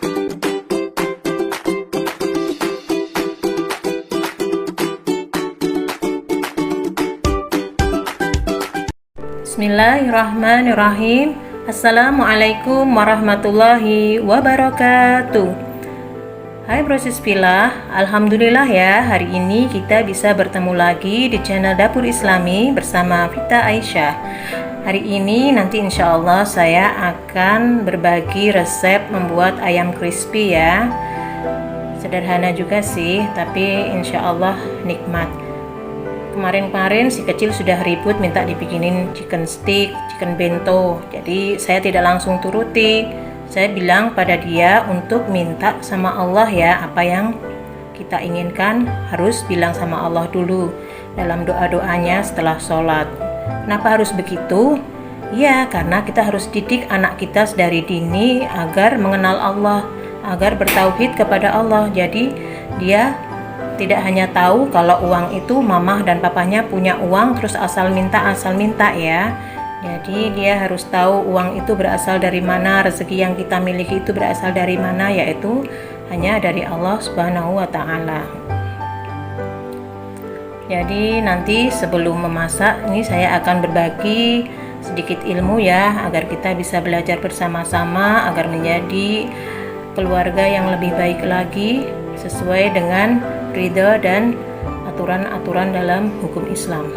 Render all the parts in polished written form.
Bismillahirrahmanirrahim. Assalamualaikum warahmatullahi wabarakatuh. Hai proses Pilah, alhamdulillah ya, hari ini kita bisa bertemu lagi di channel Dapur Islami bersama Vita Aisyah. Hari ini nanti insya Allah saya akan berbagi resep membuat ayam crispy ya. Sederhana juga sih, tapi insya Allah nikmat. Kemarin-kemarin si kecil sudah ribut minta dibikinin chicken stick, chicken bento. Jadi saya tidak langsung turuti. Saya bilang pada dia untuk minta sama Allah ya, apa yang kita inginkan harus bilang sama Allah dulu dalam doa-doanya setelah sholat. Kenapa harus begitu? Ya, karena kita harus didik anak kita dari dini agar mengenal Allah, agar bertauhid kepada Allah. Jadi dia tidak hanya tahu kalau uang itu mamah dan papanya punya uang terus asal minta ya. Jadi dia harus tahu uang itu berasal dari mana, rezeki yang kita miliki itu berasal dari mana, yaitu hanya dari Allah Subhanahu wa taala. Jadi nanti sebelum memasak ini saya akan berbagi sedikit ilmu ya, agar kita bisa belajar bersama-sama agar menjadi keluarga yang lebih baik lagi sesuai dengan ridha dan aturan-aturan dalam hukum Islam.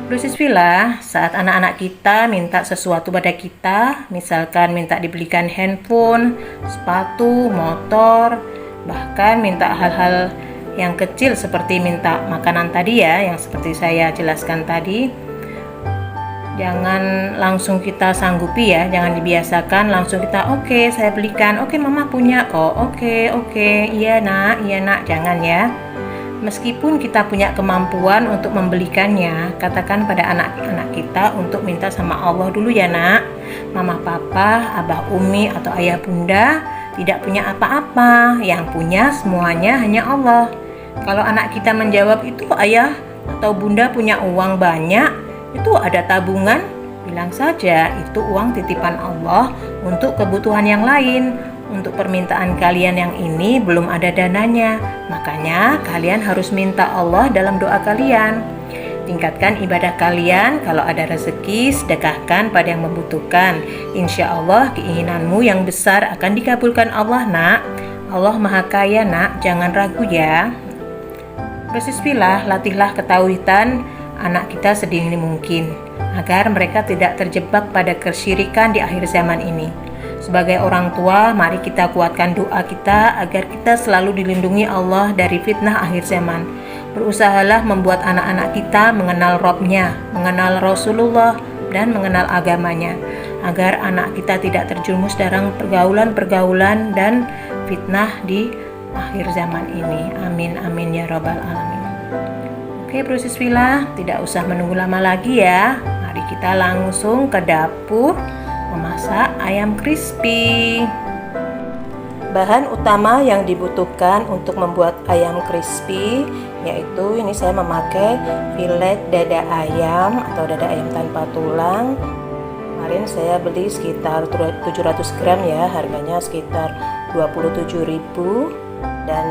Proses Pilah, saat anak-anak kita minta sesuatu pada kita, misalkan minta dibelikan handphone, sepatu, motor, bahkan minta hal-hal yang kecil seperti minta makanan tadi ya, yang seperti saya jelaskan tadi, jangan langsung kita sanggupi ya, jangan dibiasakan langsung kita oke, saya belikan, oke mama punya kok, oke, iya nak, jangan ya. Meskipun kita punya kemampuan untuk membelikannya, katakan pada anak-anak kita untuk minta sama Allah dulu ya nak. Mama papa, abah umi atau ayah bunda tidak punya apa-apa, yang punya semuanya hanya Allah. Kalau anak kita menjawab itu ayah atau bunda punya uang banyak, itu ada tabungan, bilang saja itu uang titipan Allah untuk kebutuhan yang lain. Untuk permintaan kalian yang ini belum ada dananya, makanya kalian harus minta Allah dalam doa kalian. Tingkatkan ibadah kalian, kalau ada rezeki sedekahkan pada yang membutuhkan. Insya Allah keinginanmu yang besar akan dikabulkan Allah nak. Allah maha kaya nak, jangan ragu ya. Proses Pilah, latihlah ketauhidan anak kita sedini mungkin, agar mereka tidak terjebak pada kesyirikan di akhir zaman ini. Sebagai orang tua, mari kita kuatkan doa kita agar kita selalu dilindungi Allah dari fitnah akhir zaman. Berusahalah membuat anak-anak kita mengenal Rabb-nya, mengenal Rasulullah, dan mengenal agamanya, agar anak kita tidak terjerumus dalam pergaulan-pergaulan dan fitnah di akhir zaman ini. Amin, amin ya rabbal alamin. Oke proses Pilah, tidak usah menunggu lama lagi ya. Mari kita langsung ke dapur memasak ayam crispy. Bahan utama yang dibutuhkan untuk membuat ayam crispy yaitu ini saya memakai filet dada ayam atau dada ayam tanpa tulang. Kemarin saya beli sekitar 700 gram ya, harganya sekitar 27.000, dan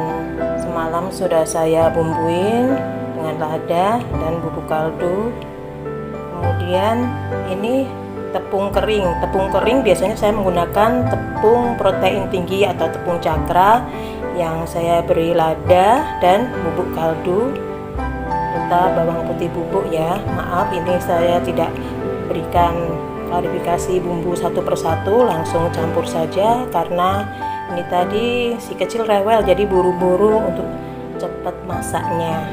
semalam sudah saya bumbuin dengan lada dan bubuk kaldu. Kemudian ini tepung kering biasanya saya menggunakan tepung protein tinggi atau tepung cakra yang saya beri lada dan bubuk kaldu serta bawang putih bubuk ya. Maaf ini saya tidak berikan klarifikasi bumbu satu persatu, langsung campur saja karena ini tadi si kecil rewel jadi buru-buru untuk cepat masaknya.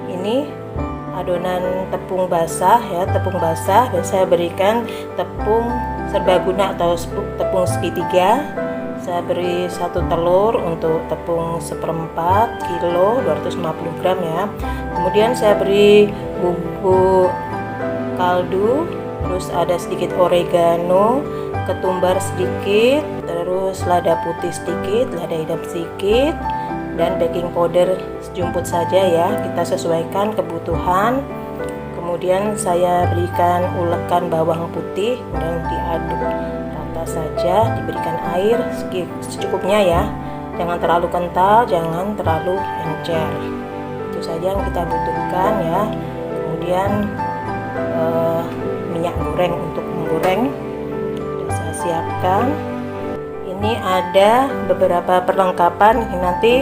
Ini adonan tepung basah ya, tepung basah, dan saya berikan tepung serbaguna atau tepung segitiga. Saya beri 1 telur untuk tepung 1/4 kilo 250 gram ya. Kemudian saya beri bubuk kaldu, terus ada sedikit oregano, ketumbar sedikit, terus lada putih sedikit, lada hitam sedikit, dan baking powder sejumput saja ya, kita sesuaikan kebutuhan. Kemudian saya berikan ulekan bawang putih dan diaduk rata saja, diberikan air secukupnya ya. Jangan terlalu kental, jangan terlalu encer. Itu saja yang kita butuhkan ya. Kemudian minyak goreng untuk menggoreng sudah saya siapkan. Ini ada beberapa perlengkapan ini nanti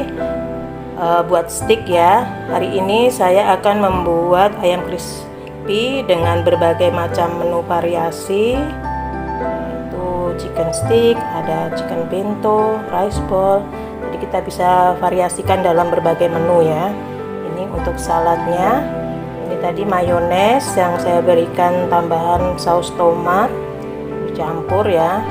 buat stick ya. Hari ini saya akan membuat ayam crispy dengan berbagai macam menu variasi, yaitu chicken stick, ada chicken bento, rice ball. Jadi kita bisa variasikan dalam berbagai menu ya. Ini untuk saladnya. Ini tadi mayones yang saya berikan tambahan saus tomat dicampur ya.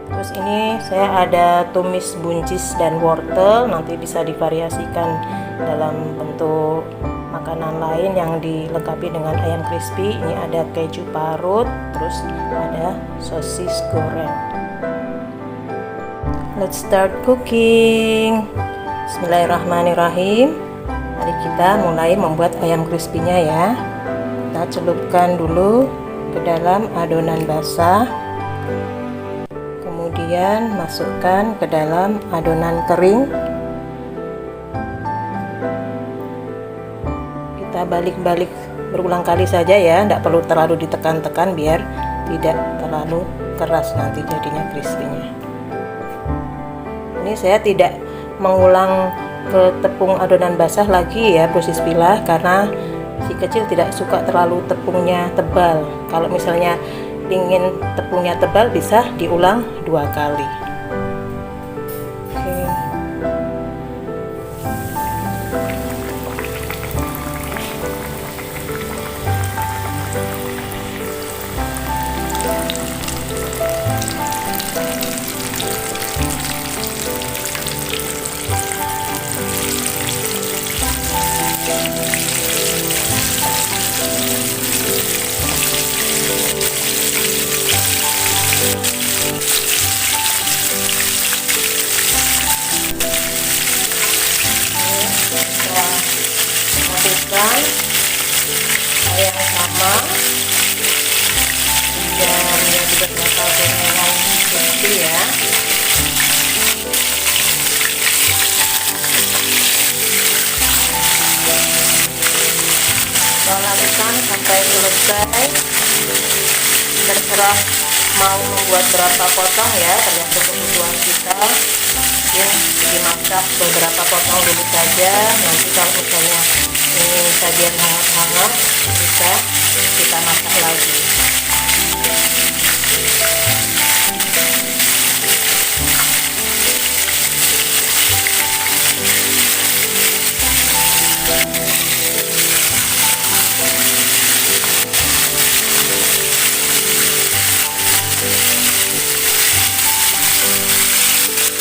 Terus ini saya ada tumis buncis dan wortel, nanti bisa divariasikan dalam bentuk makanan lain yang dilengkapi dengan ayam crispy. Ini ada keju parut, terus ada sosis goreng. Let's start cooking. Bismillahirrahmanirrahim. Mari kita mulai membuat ayam crispy-nya ya. Kita celupkan dulu ke dalam adonan basah. Kemudian masukkan ke dalam adonan kering. Kita balik-balik berulang kali saja ya, tidak perlu terlalu ditekan-tekan biar tidak terlalu keras nanti jadinya crispy-nya. Ini saya tidak mengulang ke tepung adonan basah lagi ya, proses pilah, karena si kecil tidak suka terlalu tepungnya tebal. Kalau misalnya ingin tepungnya tebal bisa diulang 2 kali. Oke. Masukkan ayam sama dan juga bakal gorengan crispy ya. Lakukan sampai selesai. Terserah mau membuat berapa potong ya, tergantung kebutuhan kita. Mungkin dimasak beberapa potong dulu saja, nanti kalau misalnya ingin sajian hangat-hangat bisa kita masak lagi.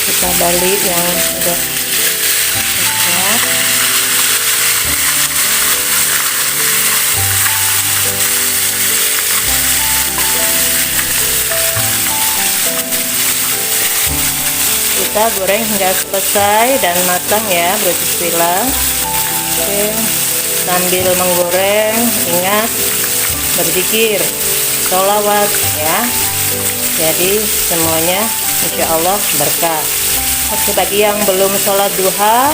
Kita balik yang sudah siap. Kita goreng hingga selesai dan matang ya, bismillah. Oke, sambil menggoreng ingat berzikir, sholawat ya. Jadi semuanya insya Allah berkah. Oke, bagi yang belum sholat duha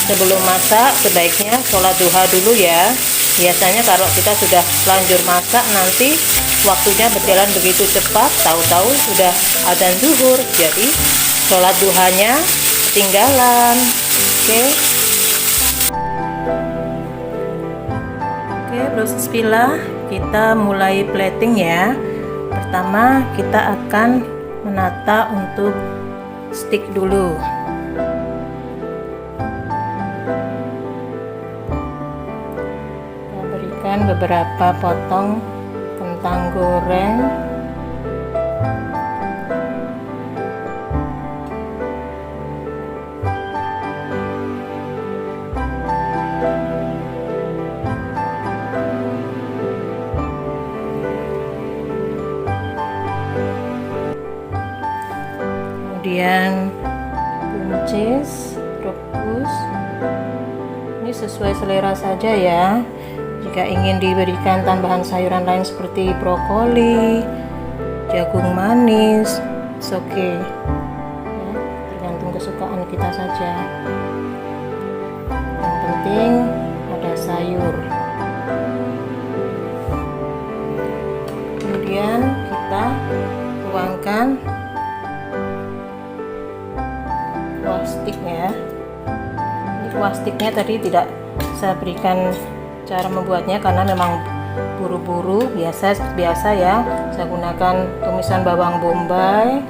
sebelum masak, sebaiknya sholat duha dulu ya. Biasanya kalau kita sudah lanjut masak nanti waktunya berjalan begitu cepat, tahu-tahu sudah adzan zuhur, jadi sholat duhanya ketinggalan. Oke, bismillah, kita mulai plating ya. Pertama kita akan menata untuk stick dulu. Kita berikan beberapa potong kentang goreng. Kemudian buncis, rebus. Ini sesuai selera saja ya. Jika ingin diberikan tambahan sayuran lain seperti brokoli, jagung manis, it's okay ya, tergantung kesukaan kita saja. Yang penting ada sayur. Kemudian kita tuangkan kuah stiknya. Ini kuah stiknya tadi tidak saya berikan cara membuatnya karena memang buru-buru, biasa ya. Saya gunakan tumisan bawang bombay,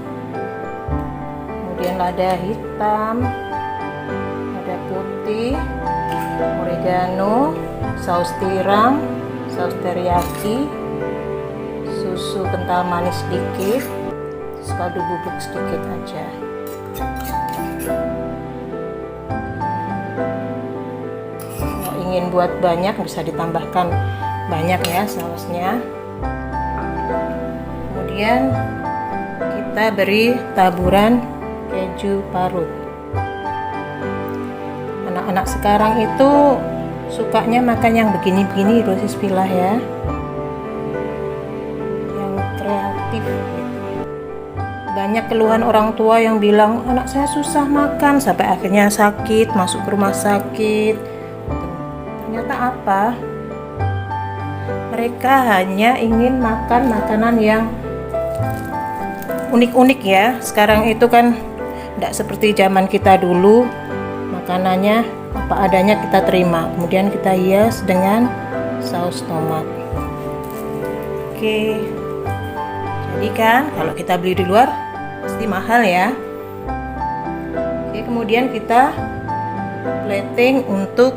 kemudian lada hitam, lada putih, oregano, saus tiram, saus teriyaki, susu kental manis sedikit, terus kaldu bubuk sedikit aja. Kalau ingin buat banyak bisa ditambahkan banyak ya sausnya. Kemudian kita beri taburan keju parut. Anak-anak sekarang itu sukanya makan yang begini-begini, dosis pilah ya, yang kreatif gitu. Banyak keluhan orang tua yang bilang anak saya susah makan sampai akhirnya sakit, masuk ke rumah sakit. Ternyata apa? Mereka hanya ingin makan makanan yang unik-unik ya. Sekarang itu kan tidak seperti zaman kita dulu, makanannya apa adanya kita terima, kemudian kita hias dengan saus tomat. Oke, jadi kan kalau kita beli di luar pasti mahal ya. Oke, kemudian kita plating untuk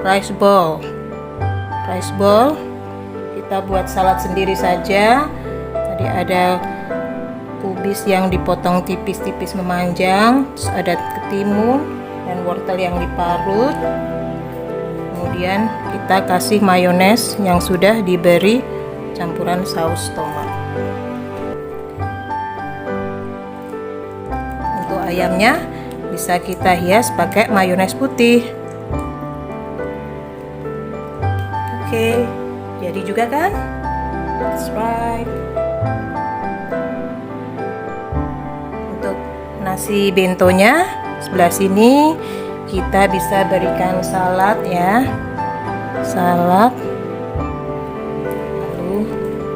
rice bowl. Kita buat salad sendiri saja. Tadi ada kubis yang dipotong tipis-tipis memanjang, terus ada ketimun dan wortel yang diparut. Kemudian kita kasih mayones yang sudah diberi campuran saus tomat. Untuk ayamnya bisa kita hias pakai mayones putih. Oke, jadi juga kan? That's right. Untuk nasi bentonya sebelah sini kita bisa berikan salad ya, salad, lalu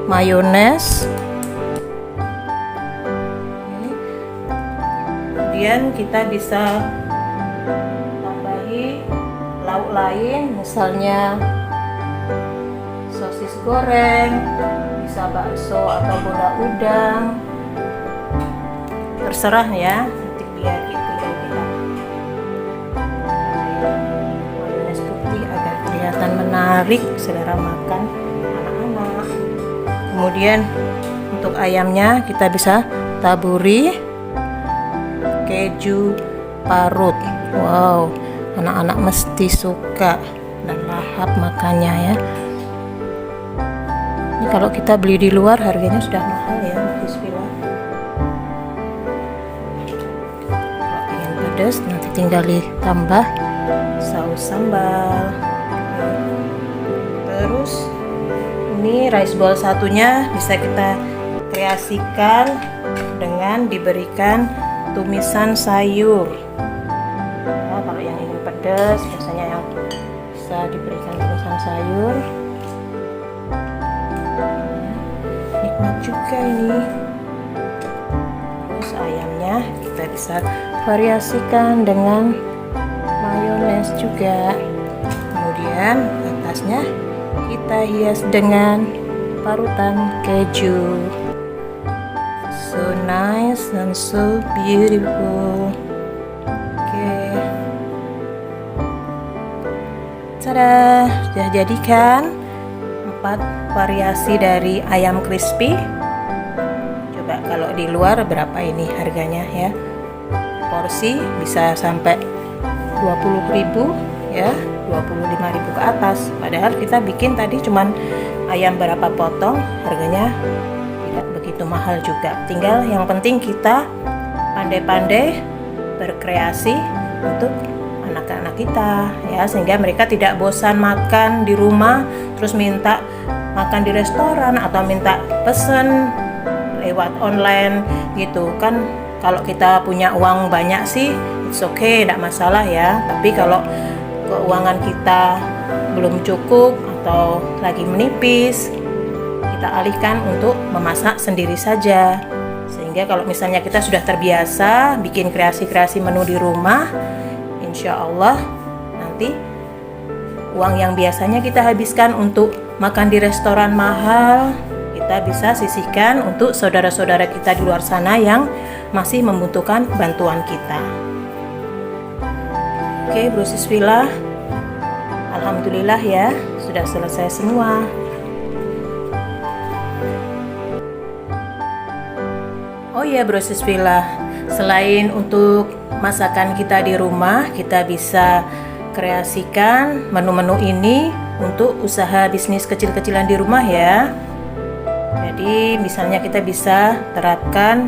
mayones. Kemudian kita bisa tambahi lauk lain, misalnya sosis goreng, bisa bakso atau bola udang, terserah ya, nanti biar itu yang kita mayones putih agar kelihatan menarik selera makan anak-anak. Kemudian untuk ayamnya kita bisa taburi keju parut. Wow, anak-anak mesti suka dan lahap makannya ya. Ini kalau kita beli di luar harganya sudah mahal ya, bismillah. Kalau ingin pedas nanti tinggal ditambah saus sambal. Terus ini rice bowl satunya bisa kita kreasikan dengan diberikan tumisan sayur. Nah, kalau yang ingin pedas biasanya yang bisa diberikan tumisan sayur. Nikmat juga ini. Terus ayamnya kita bisa variasikan dengan mayones juga. Kemudian atasnya kita hias dengan parutan keju. So nice and so beautiful. Oke. Tada, sudah jadi kan 4 variasi dari ayam crispy. Coba kalau di luar berapa ini harganya ya. Porsi bisa sampai 20.000 ya, 25.000 ke atas. Padahal kita bikin tadi cuman ayam berapa potong, harganya tidak begitu mahal juga. Tinggal yang penting kita pandai-pandai berkreasi untuk anak-anak kita ya, sehingga mereka tidak bosan makan di rumah terus minta makan di restoran atau minta pesen lewat online gitu kan. Kalau kita punya uang banyak sih it's okay, tidak masalah ya. Tapi kalau keuangan kita belum cukup atau lagi menipis, kita alihkan untuk memasak sendiri saja. Sehingga kalau misalnya kita sudah terbiasa bikin kreasi-kreasi menu di rumah, insya Allah nanti uang yang biasanya kita habiskan untuk makan di restoran mahal, kita bisa sisihkan untuk saudara-saudara kita di luar sana yang masih membutuhkan bantuan kita. Oke, Bro Siswila, alhamdulillah ya, sudah selesai semua. Oh iya Bro Siswila, selain untuk masakan kita di rumah, kita bisa kreasikan menu-menu ini untuk usaha bisnis kecil-kecilan di rumah ya. Jadi misalnya kita bisa terapkan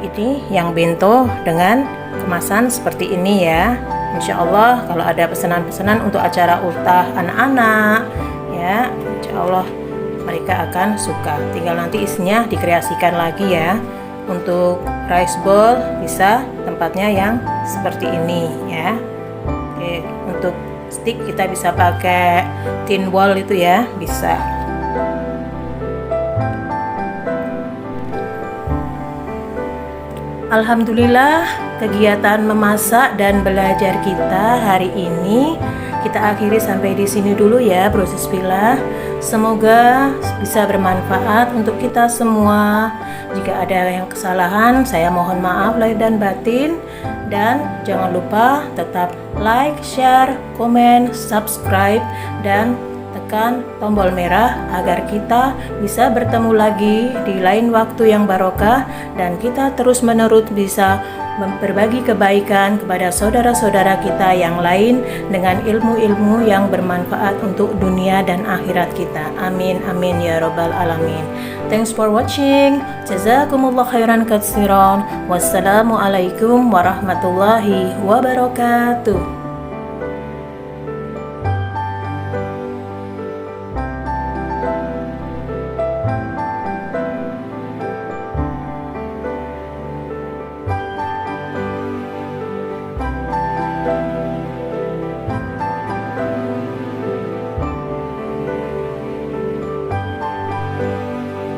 ini yang bento dengan kemasan seperti ini ya. Insya Allah kalau ada pesanan-pesanan untuk acara ultah anak-anak ya, insya Allah mereka akan suka. Tinggal nanti isinya dikreasikan lagi ya. Untuk rice bowl bisa tempatnya yang seperti ini ya. Oke, untuk stick kita bisa pakai tin wall itu ya, bisa. Alhamdulillah, kegiatan memasak dan belajar kita hari ini kita akhiri sampai di sini dulu ya Bro Siswila. Semoga bisa bermanfaat untuk kita semua. Jika ada yang kesalahan, saya mohon maaf lahir dan batin. Dan jangan lupa tetap like, share, komen, subscribe, dan tekan tombol merah agar kita bisa bertemu lagi di lain waktu yang barokah dan kita terus-menerus bisa berbagi kebaikan kepada saudara-saudara kita yang lain dengan ilmu-ilmu yang bermanfaat untuk dunia dan akhirat kita. Amin amin ya rabbal alamin. Thanks for watching. Jazakumullah khairan katsiran. Wassalamualaikum warahmatullahi wabarakatuh.